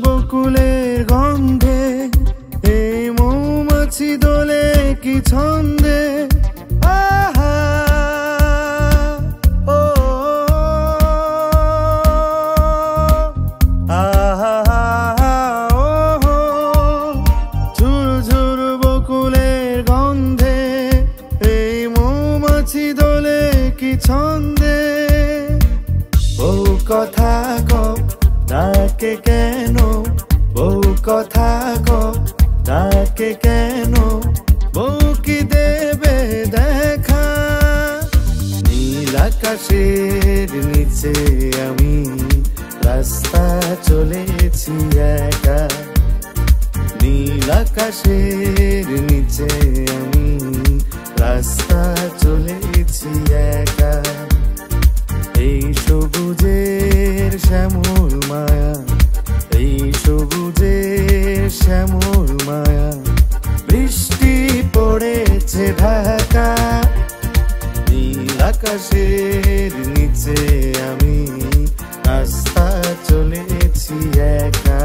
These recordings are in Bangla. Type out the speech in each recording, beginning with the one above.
বকুলের গন্ধে এই মৌমাছি দোলে কি ছন্দে, আহা ও আহা ও ঝুরু ঝুরু বকুলের গন্ধে এই মৌমাছি দোলে কি ছন্দে। বউ কথা কও ডাকে কেন, বউ কথা কও ডাকে কেন, বউ কি দেবে দেখা। নীল আকাশের নিচে আমি রাস্তা চলেছি একা, নীল আকাশের নিচে আমি রাস্তা চলেছি একা। এই সবুজের শ্যামল মায়া, এই সবুজের শ্যামল মায়া, বৃষ্টি পড়েছে ঢাকা। নীল আকাশের নিচে আমি রাস্তা চলেছি একা।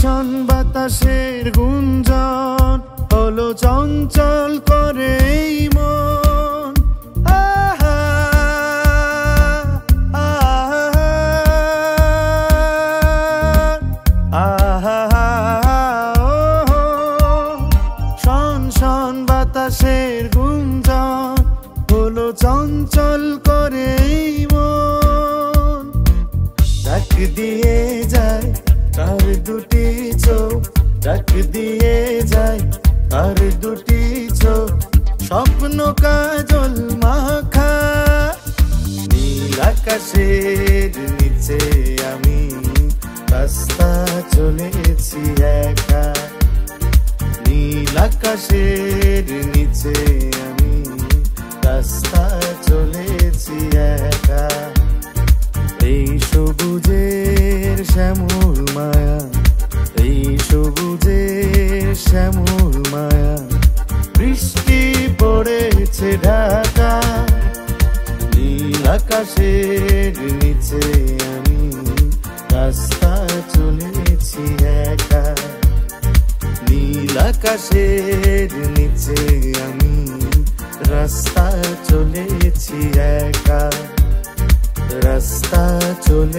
শন বাতাসের গুঞ্জন হলো চঞ্চল করে এই মন, আহা আহা আহা ও শন শন বাতাসের গুঞ্জন হলো চঞ্চল করে এই মন। ডাক দিয়ে যায় তার দুটি চোখ, ডাক দিয়ে যায় তার দুটি চোখ, স্বপ্ন কাজল মাখা। নীল আকাশের নিচে আমি রাস্তা চলেছি একা, নীল আকাশের নিচে আমি রাস্তা চলেছি একা। এই সবুজের শ্যামল মায়া, এই সবুজের শ্যামল মায়া, বৃষ্টি পড়েছে ঢাকা। নীল আকাশের নিচে আমি রাস্তা চলেছি একা, নীল আকাশের নিচে আমি রাস্তা চলেছি একা, রাস্তা চলে